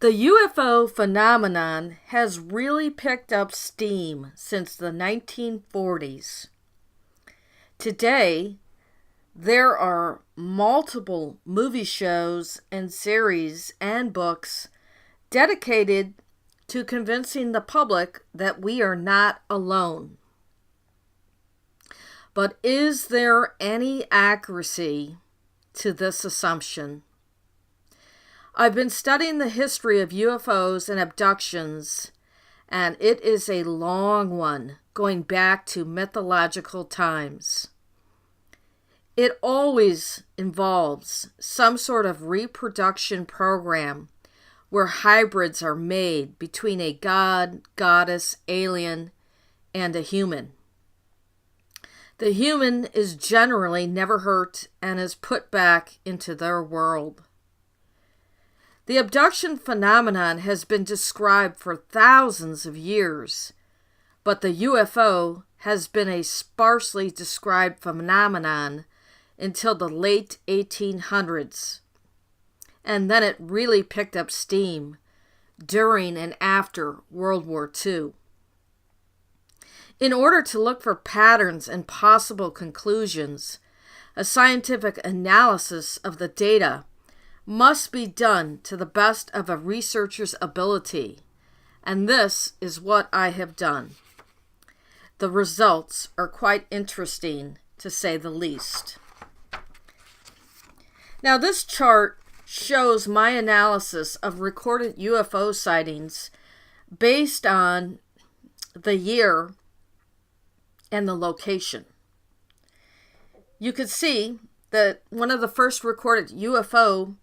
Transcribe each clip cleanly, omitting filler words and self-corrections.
The UFO phenomenon has really picked up steam since the 1940s. Today, there are multiple movie shows and series and books dedicated to convincing the public that we are not alone. But is there any accuracy to this assumption? I've been studying the history of UFOs and abductions, and it is a long one, going back to mythological times. It always involves some sort of reproduction program where hybrids are made between a god, goddess, alien, and a human. The human is generally never hurt and is put back into their world. The abduction phenomenon has been described for thousands of years, but the UFO has been a sparsely described phenomenon until the late 1800s. And then it really picked up steam during and after World War II. In order to look for patterns and possible conclusions, a scientific analysis of the data must be done to the best of a researcher's ability, and this is what I have done. The results are quite interesting, to say the least. Now, this chart shows my analysis of recorded UFO sightings based on the year and the location. You can see that one of the first recorded UFO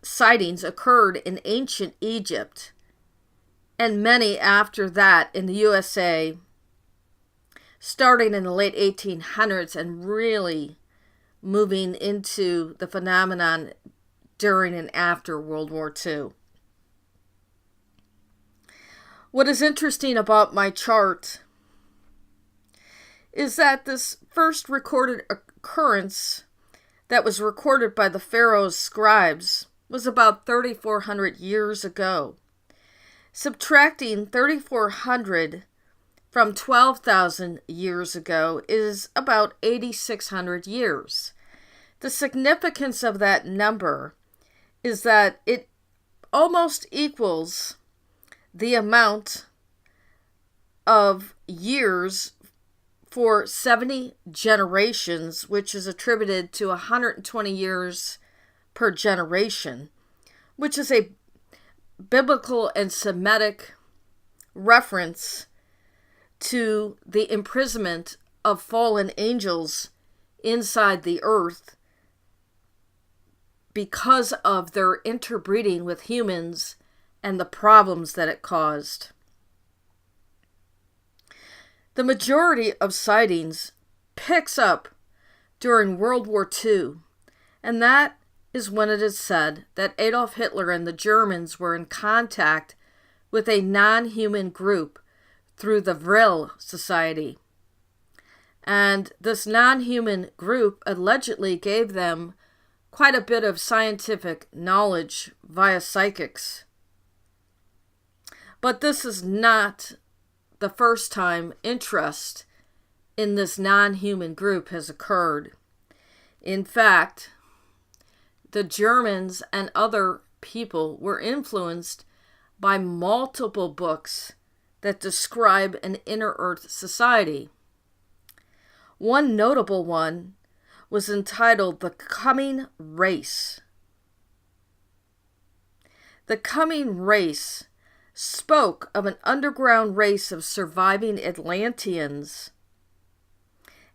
sightings occurred in ancient Egypt, and many after that in the USA, starting in the late 1800s and really moving into the phenomenon during and after World War II. What is interesting about my chart is that this first recorded occurrence that was recorded by the Pharaoh's scribes was about 3,400 years ago. Subtracting 3,400 from 12,000 years ago is about 8,600 years. The significance of that number is that it almost equals the amount of years for 70 generations, which is attributed to 120 years per generation, which is a biblical and Semitic reference to the imprisonment of fallen angels inside the earth because of their interbreeding with humans and the problems that it caused. The majority of sightings picks up during World War II, and that is when it is said that Adolf Hitler and the Germans were in contact with a non-human group through the Vril Society. And this non-human group allegedly gave them quite a bit of scientific knowledge via psychics. But this is not the first time interest in this non-human group has occurred. In fact, the Germans and other people were influenced by multiple books that describe an inner earth society. One notable one was entitled The Coming Race. The Coming Race spoke of an underground race of surviving Atlanteans,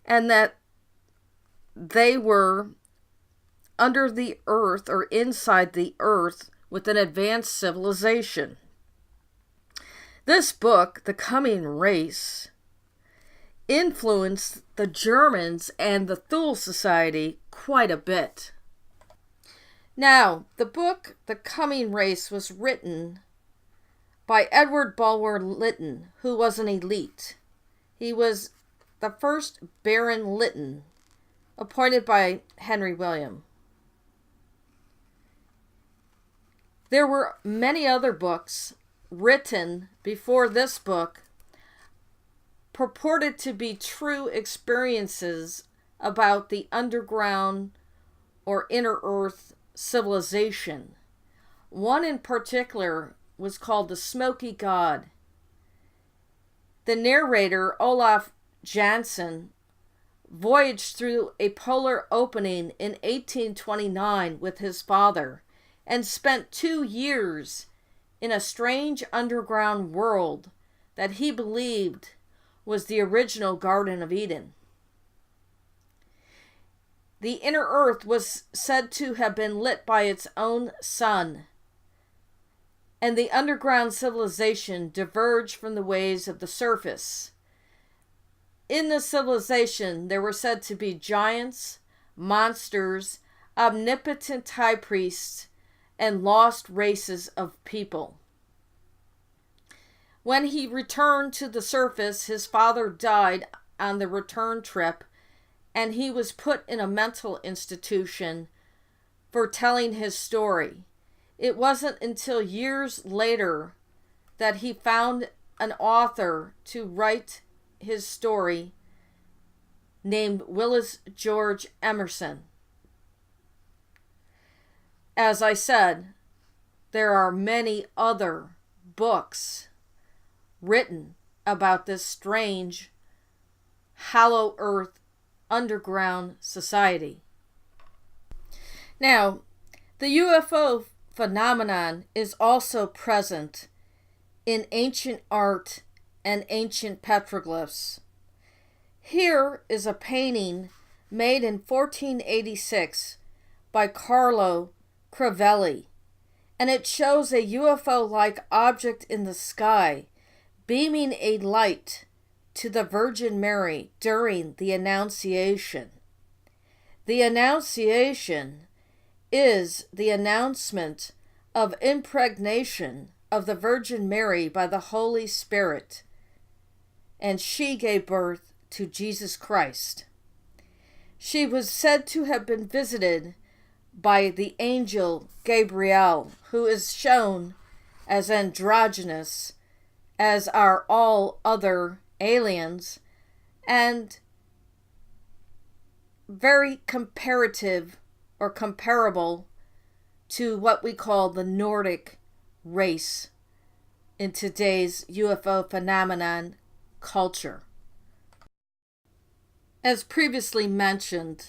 and that they were under the earth or inside the earth with an advanced civilization. This book, The Coming Race, influenced the Germans and the Thule Society quite a bit. Now, the book, The Coming Race, was written by Edward Bulwer Lytton, who was an elite. He was the first Baron Lytton, appointed by Henry William. There were many other books written before this book purported to be true experiences about the underground or inner earth civilization. One in particular was called The Smoky God. The narrator, Olaf Jansen, voyaged through a polar opening in 1829 with his father and spent 2 years in a strange underground world that he believed was the original Garden of Eden. The inner earth was said to have been lit by its own sun, and the underground civilization diverged from the ways of the surface. In the civilization, there were said to be giants, monsters, omnipotent high priests, and lost races of people. When he returned to the surface, his father died on the return trip, and he was put in a mental institution for telling his story. It wasn't until years later that he found an author to write his story named Willis George Emerson. As I said, there are many other books written about this strange, hollow earth underground society. Now, the UFO phenomenon is also present in ancient art and ancient petroglyphs. Here is a painting made in 1486 by Carlo Crivelli, and it shows a UFO-like object in the sky beaming a light to the Virgin Mary during the Annunciation. The Annunciation is the announcement of impregnation of the Virgin Mary by the Holy Spirit, and she gave birth to Jesus Christ. She was said to have been visited by the angel Gabriel, who is shown as androgynous as are all other aliens, and very comparative or comparable to what we call the Nordic race in today's UFO phenomenon culture. As previously mentioned,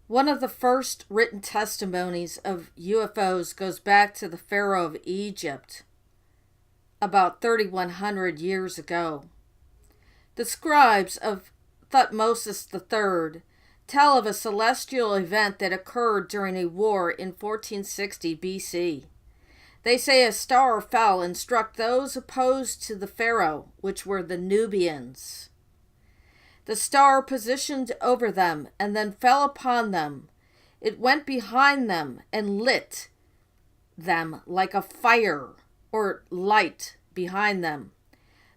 one of the first written testimonies of UFOs goes back to the Pharaoh of Egypt about 3,100 years ago. The scribes of Thutmose III tell of a celestial event that occurred during a war in 1460 BC. They say a star fell and struck those opposed to the Pharaoh, which were the Nubians. The star positioned over them and then fell upon them. It went behind them and lit them like a fire or light behind them.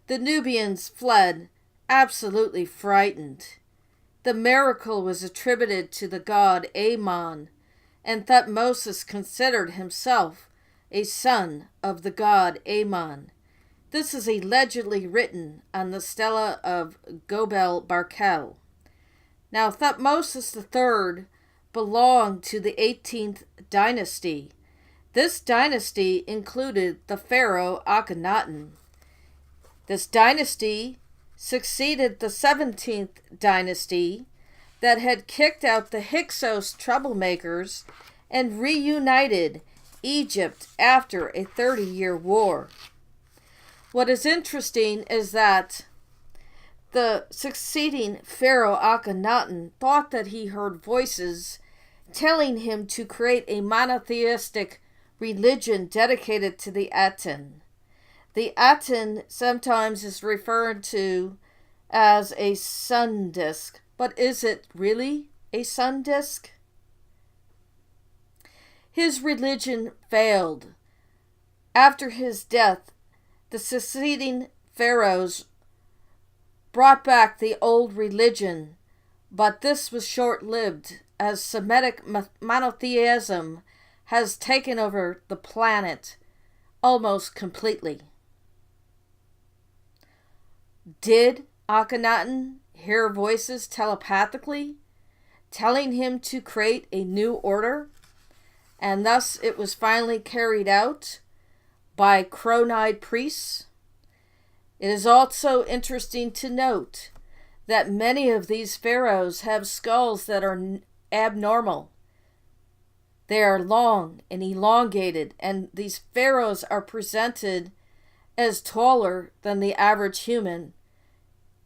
The Nubians fled, absolutely frightened. The miracle was attributed to the god Amon, and Thutmose considered himself a son of the god Amon. This is allegedly written on the stela of Gobel Barkel. Now, Thutmose III belonged to the 18th dynasty. This dynasty included the pharaoh Akhenaten. This dynasty succeeded the 17th dynasty that had kicked out the Hyksos troublemakers and reunited Egypt after a 30-year war. What is interesting is that the succeeding pharaoh Akhenaten thought that he heard voices telling him to create a monotheistic religion dedicated to the Aten. The Aten sometimes is referred to as a sun disk, but is it really a sun disk? His religion failed. After his death, the succeeding pharaohs brought back the old religion, but this was short-lived as Semitic monotheism has taken over the planet almost completely. Did Akhenaten hear voices telepathically telling him to create a new order, and thus it was finally carried out by crown-eyed priests? It is also interesting to note that many of these pharaohs have skulls that are abnormal. They are long and elongated, and these pharaohs are presented as taller than the average human,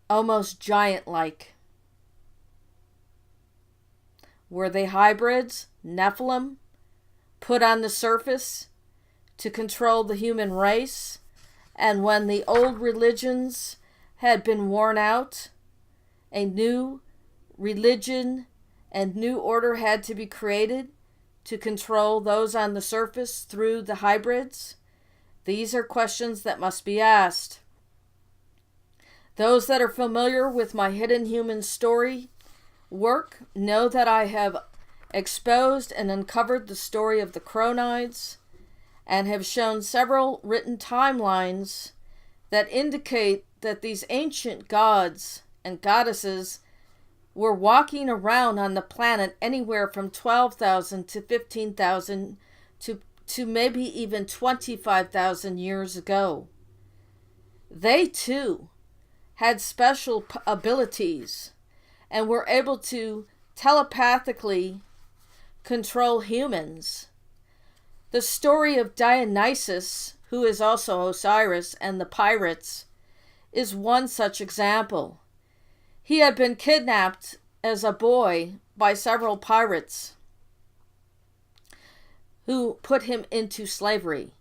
almost giant-like. Were they hybrids, Nephilim, put on the surface to control the human race? And when the old religions had been worn out, a new religion and new order had to be created to control those on the surface through the hybrids? These are questions that must be asked. Those that are familiar with my Hidden Human Story work know that I have exposed and uncovered the story of the Cronides and have shown several written timelines that indicate that these ancient gods and goddesses were walking around on the planet anywhere from 12,000 to 15,000 to maybe even 25,000 years ago. They too had special abilities and were able to telepathically control humans. The story of Dionysus, who is also Osiris, and the pirates is one such example. He had been kidnapped as a boy by several pirates who put him into slavery.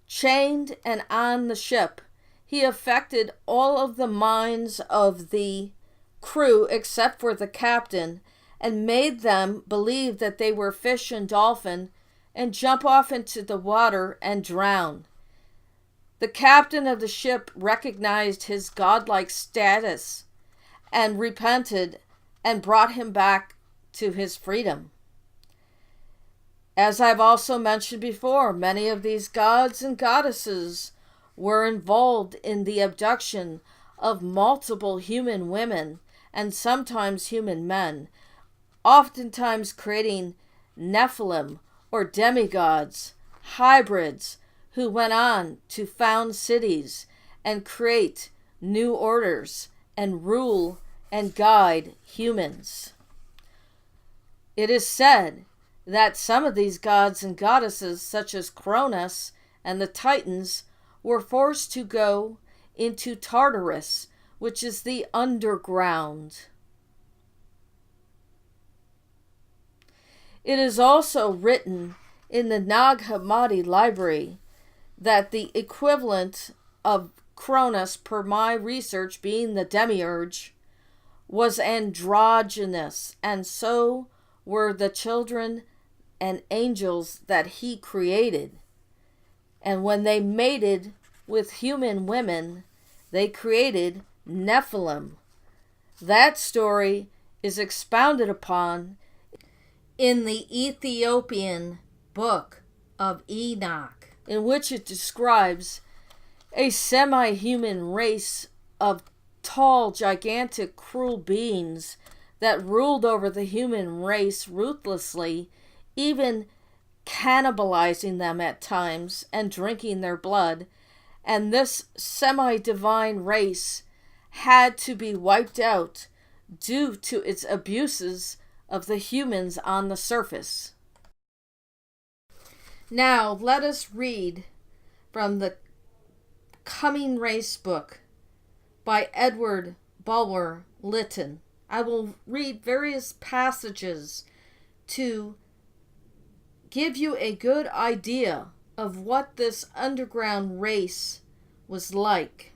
Chained and on the ship, he affected all of the minds of the crew except for the captain and made them believe that they were fish and dolphin and jump off into the water and drown. The captain of the ship recognized his godlike status and repented and brought him back to his freedom. As I've also mentioned before, many of these gods and goddesses were involved in the abduction of multiple human women and sometimes human men, oftentimes creating Nephilim or demigods, hybrids, who went on to found cities and create new orders and rule and guide humans. It is said that some of these gods and goddesses, such as Cronus and the Titans, were forced to go into Tartarus, which is the underground. It is also written in the Nag Hammadi library that the equivalent of Cronus, per my research being the demiurge, was androgynous, and so were the children and angels that he created. And when they mated with human women, they created Nephilim. That story is expounded upon in the Ethiopian book of Enoch, in which it describes a semi-human race of tall, gigantic, cruel beings that ruled over the human race ruthlessly, even cannibalizing them at times and drinking their blood. And this semi-divine race had to be wiped out due to its abuses of the humans on the surface. Now, let us read from the Coming Race book by Edward Bulwer Lytton. I will read various passages to give you a good idea of what this underground race was like.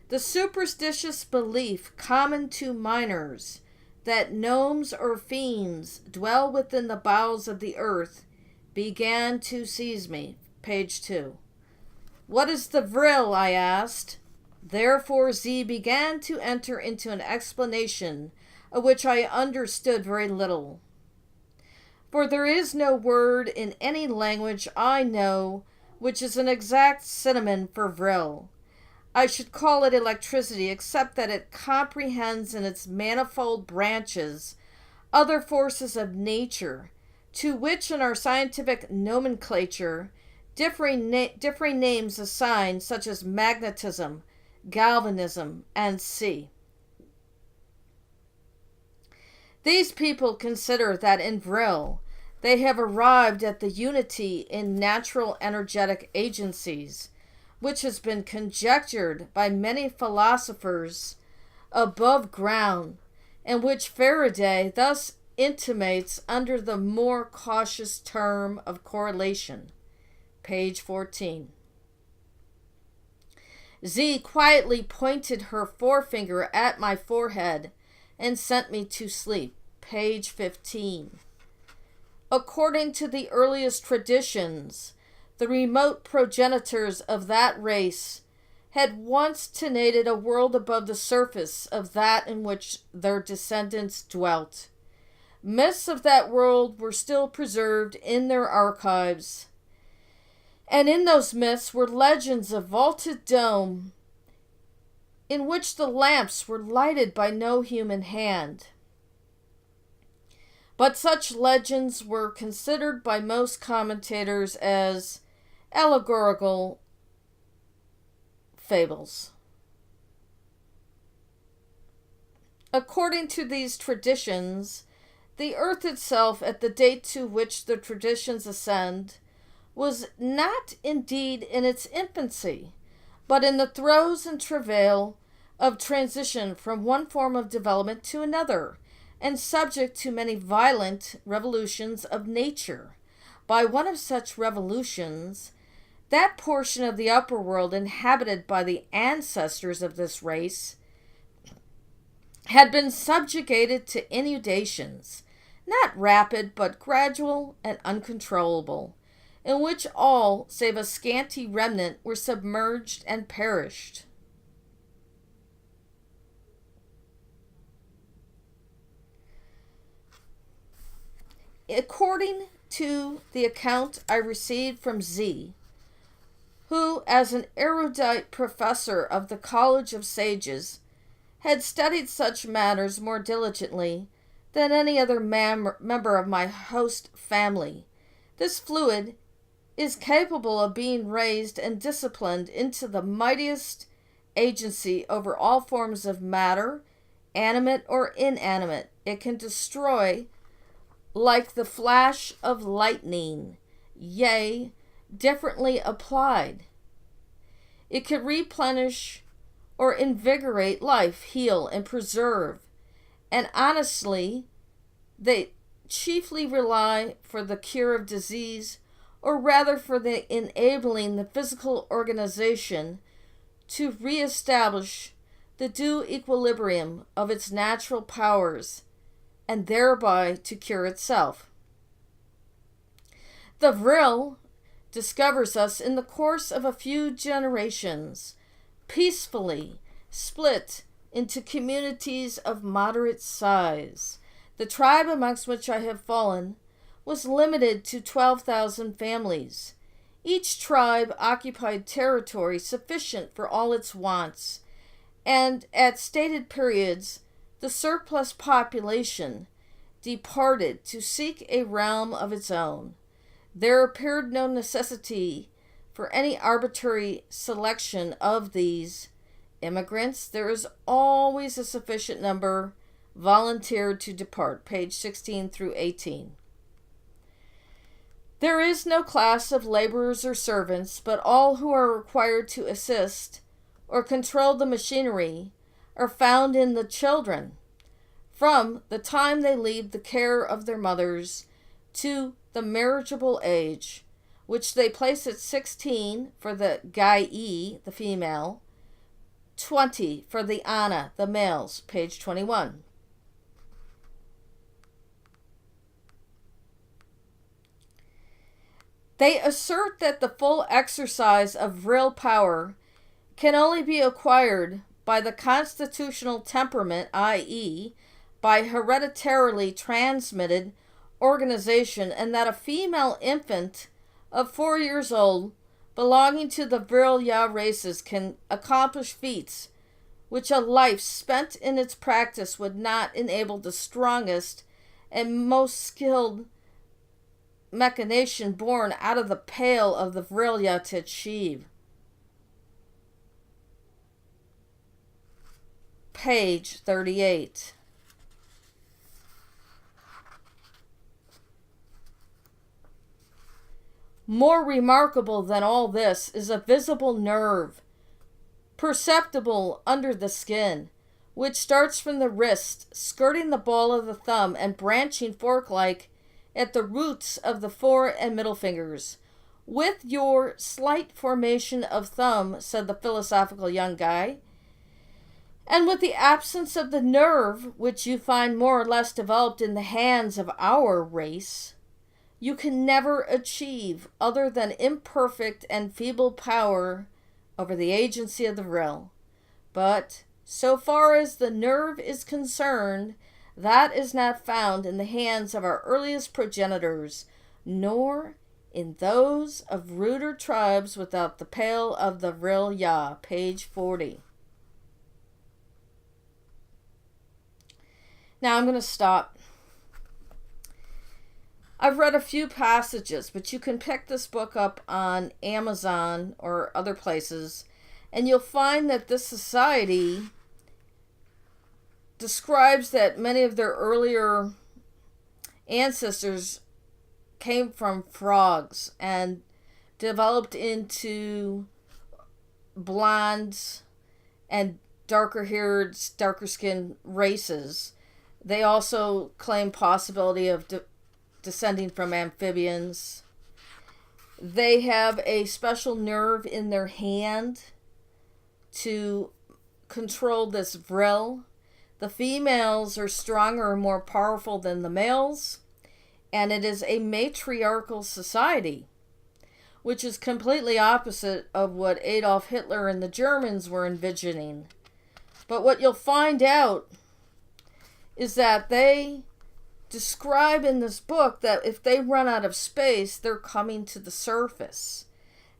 The superstitious belief common to miners that gnomes or fiends dwell within the bowels of the earth began to seize me. Page 2. What is the vril? I asked. Therefore Z began to enter into an explanation of which I understood very little. For there is no word in any language I know which is an exact synonym for vril. I should call it electricity, except that it comprehends in its manifold branches other forces of nature, to which in our scientific nomenclature differing names assigned, such as magnetism, galvanism, and C. These people consider that in vril they have arrived at the unity in natural energetic agencies, which has been conjectured by many philosophers above ground, and which Faraday thus intimates under the more cautious term of correlation. Page 14. Z quietly pointed her forefinger at my forehead and sent me to sleep. Page 15. According to the earliest traditions, the remote progenitors of that race had once tenated a world above the surface of that in which their descendants dwelt. Myths of that world were still preserved in their archives, and in those myths were legends of vaulted dome in which the lamps were lighted by no human hand. But such legends were considered by most commentators as allegorical fables. According to these traditions, the earth itself, at the date to which the traditions ascend, was not indeed in its infancy, but in the throes and travail of transition from one form of development to another, and subject to many violent revolutions of nature. By one of such revolutions, that portion of the upper world inhabited by the ancestors of this race had been subjugated to inundations, not rapid but gradual and uncontrollable, in which all save a scanty remnant were submerged and perished. According to the account I received from Z, who, as an erudite professor of the College of Sages, had studied such matters more diligently than any other member of my host family, this fluid is capable of being raised and disciplined into the mightiest agency over all forms of matter, animate or inanimate. It can destroy like the flash of lightning, yea, differently applied. It can replenish or invigorate life, heal, and preserve. And honestly, they chiefly rely for the cure of disease, or rather for the enabling the physical organization to reestablish the due equilibrium of its natural powers, and thereby to cure itself. The vril discovers us in the course of a few generations, peacefully split into communities of moderate size. The tribe amongst which I have fallen was limited to 12,000 families. Each tribe occupied territory sufficient for all its wants, and at stated periods the surplus population departed to seek a realm of its own. There appeared no necessity for any arbitrary selection of these immigrants. There is always a sufficient number volunteered to depart. Page 16 through 18. There is no class of laborers or servants, but all who are required to assist or control the machinery are found in the children, from the time they leave the care of their mothers to the marriageable age, which they place at 16 for the Gai, the female, 20 for the Ana, the males, page 21. They assert that the full exercise of vril power can only be acquired by the constitutional temperament, i.e., by hereditarily transmitted organization, and that a female infant of 4 years old belonging to the Virilya races can accomplish feats which a life spent in its practice would not enable the strongest and most skilled machination born out of the pale of the Virilya to achieve. Page 38. More remarkable than all this is a visible nerve, perceptible under the skin, which starts from the wrist, skirting the ball of the thumb and branching fork-like at the roots of the fore and middle fingers. With your slight formation of thumb, said the philosophical young guy, and with the absence of the nerve, which you find more or less developed in the hands of our race, you can never achieve other than imperfect and feeble power over the agency of the vril. But so far as the nerve is concerned, that is not found in the hands of our earliest progenitors, nor in those of ruder tribes without the pale of the Virilya. Page 40. Now I'm going to stop. I've read a few passages, but you can pick this book up on Amazon or other places, and you'll find that this society describes that many of their earlier ancestors came from frogs and developed into blondes and darker-haired, darker-skinned races. They also claim possibility of descending from amphibians. They have a special nerve in their hand to control this vril. The females are stronger and more powerful than the males, and it is a matriarchal society, which is completely opposite of what Adolf Hitler and the Germans were envisioning. But what you'll find out is that they describe in this book that if they run out of space, they're coming to the surface.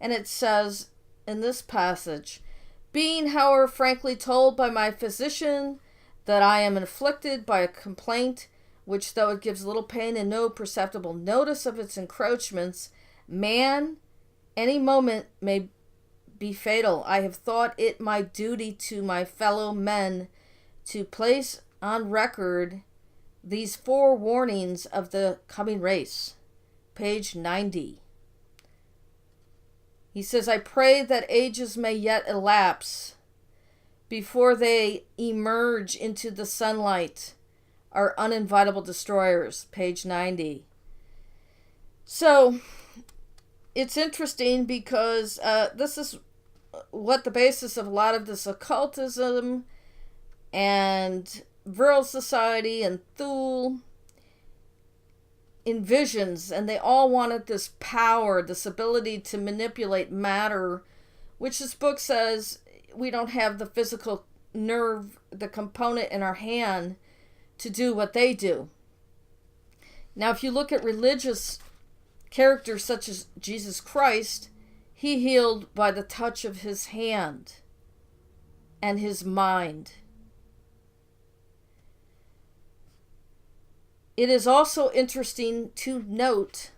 And it says in this passage, being, however, frankly told by my physician that I am afflicted by a complaint which, though it gives little pain and no perceptible notice of its encroachments, man, any moment may be fatal. I have thought it my duty to my fellow men to place on record these forewarnings of the coming race. Page 90. He says, I pray that ages may yet elapse before they emerge into the sunlight, our uninvitable destroyers. Page 90. So, it's interesting because this is what the basis of a lot of this occultism and Vril Society and Thule envisions, and they all wanted this power, this ability to manipulate matter, which this book says we don't have the physical nerve, the component in our hand to do what they do. Now, if you look at religious characters such as Jesus Christ, he healed by the touch of his hand and his mind. It is also interesting to note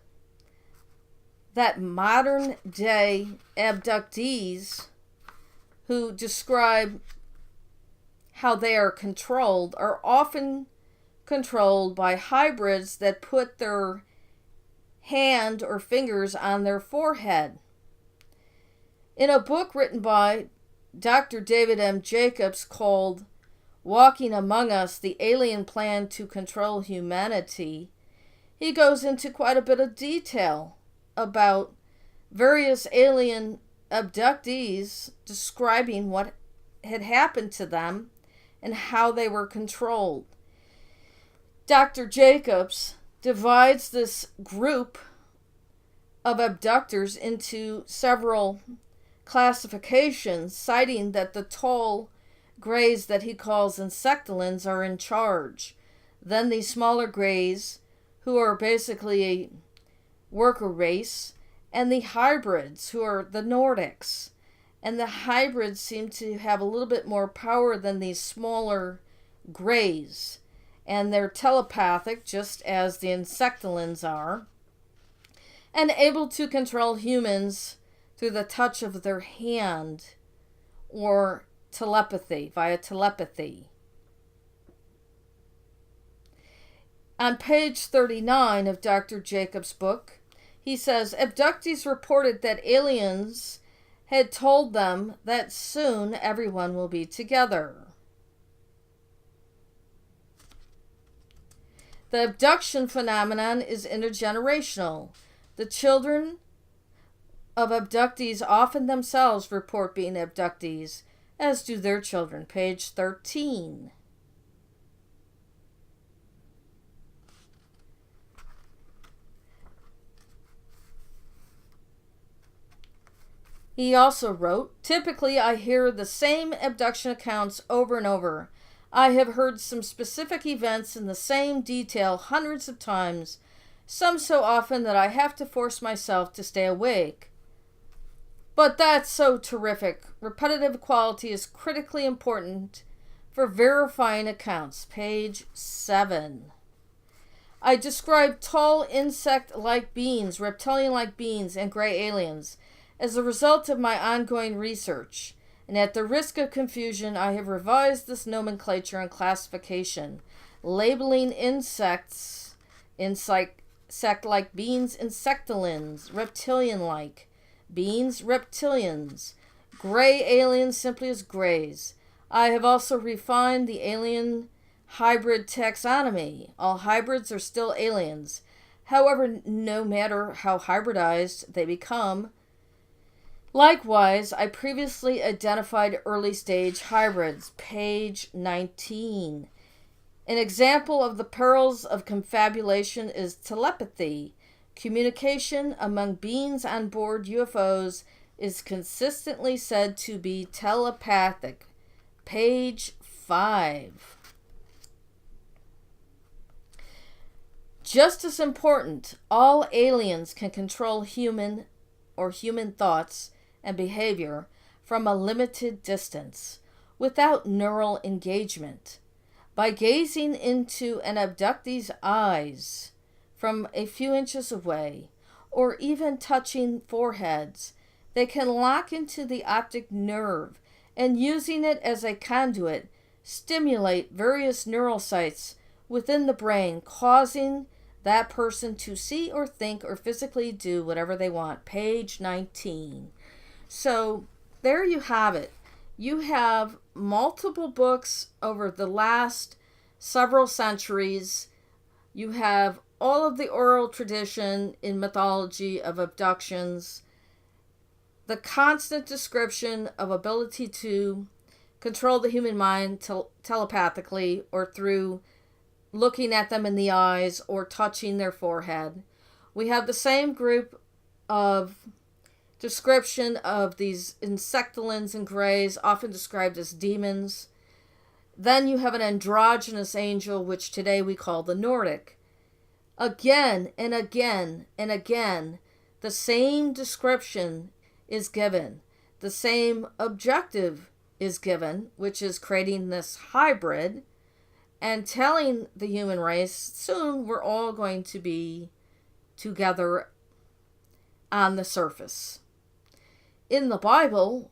that modern day abductees who describe how they are controlled are often controlled by hybrids that put their hand or fingers on their forehead. In a book written by Dr. David M. Jacobs called Walking Among Us, the Alien Plan to Control Humanity, he goes into quite a bit of detail about various alien abductees describing what had happened to them and how they were controlled. Dr. Jacobs divides this group of abductors into several classifications, citing that the tall greys that he calls insectilins are in charge. Then these smaller greys, who are basically a worker race, and the hybrids, who are the Nordics. And the hybrids seem to have a little bit more power than these smaller grays. And they're telepathic, just as the insectolins are, and able to control humans through the touch of their hand or telepathy, via telepathy. On page 39 of Dr. Jacobs' book, he says, abductees reported that aliens had told them that soon everyone will be together. The abduction phenomenon is intergenerational. The children of abductees often themselves report being abductees, as do their children. Page 13. He also wrote, typically I hear the same abduction accounts over and over. I have heard some specific events in the same detail hundreds of times, some so often that I have to force myself to stay awake. But that's so terrific. Repetitive quality is critically important for verifying accounts. Page 7. I described tall insect-like beings, reptilian-like beings, and gray aliens as a result of my ongoing research, and at the risk of confusion, I have revised this nomenclature and classification, labeling insects, insect-like beings, insectolins, reptilian-like beings, reptilians, gray aliens simply as grays. I have also refined the alien hybrid taxonomy. All hybrids are still aliens. However, no matter how hybridized they become, likewise, I previously identified early-stage hybrids. Page 19. An example of the perils of confabulation is telepathy. Communication among beings on board UFOs is consistently said to be telepathic. Page 5. Just as important, all aliens can control human or human thoughts and behavior from a limited distance without neural engagement. By gazing into an abductee's eyes from a few inches away, or even touching foreheads, they can lock into the optic nerve and, using it as a conduit, stimulate various neural sites within the brain, causing that person to see or think or physically do whatever they want. Page 19. So there you have it. You have multiple books over the last several centuries. You have all of the oral tradition in mythology of abductions, the constant description of ability to control the human mind telepathically or through looking at them in the eyes or touching their forehead. We have the same group of description of these insectolins and grays, often described as demons. Then you have an androgynous angel, which today we call the Nordic. Again and again and again, the same description is given. The same objective is given, which is creating this hybrid and telling the human race, soon we're all going to be together on the surface. In the Bible,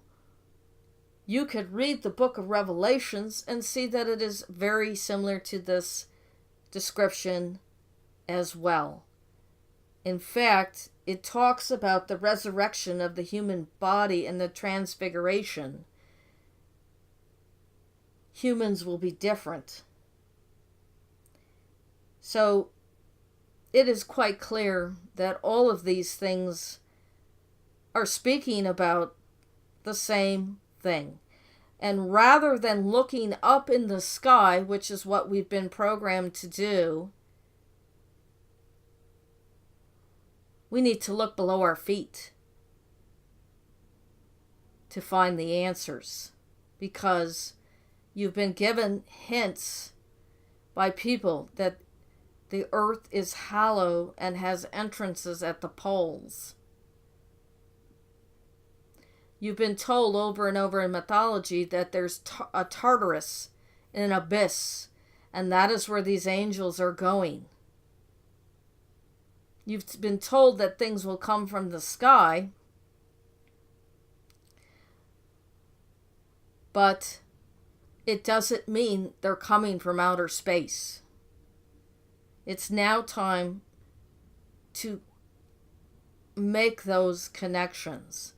you could read the book of Revelations and see that it is very similar to this description as well. In fact, it talks about the resurrection of the human body and the transfiguration. Humans will be different. So it is quite clear that all of these things are speaking about the same thing. And rather than looking up in the sky, which is what we've been programmed to do, we need to look below our feet to find the answers, because you've been given hints by people that The earth is hollow and has entrances at the poles. You've been told over and over in mythology that there's a Tartarus, an abyss, and that is where these angels are going. You've been told that things will come from the sky, but it doesn't mean they're coming from outer space. It's now time to make those connections.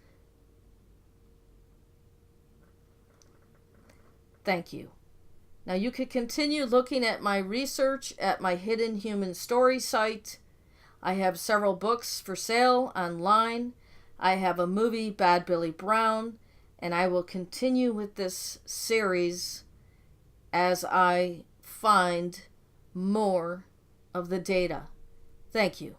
Thank you. Now you can continue looking at my research at my Hidden Human Story site. I have several books for sale online. I have a movie, Bad Billy Brown, and I will continue with this series as I find more of the data. Thank you.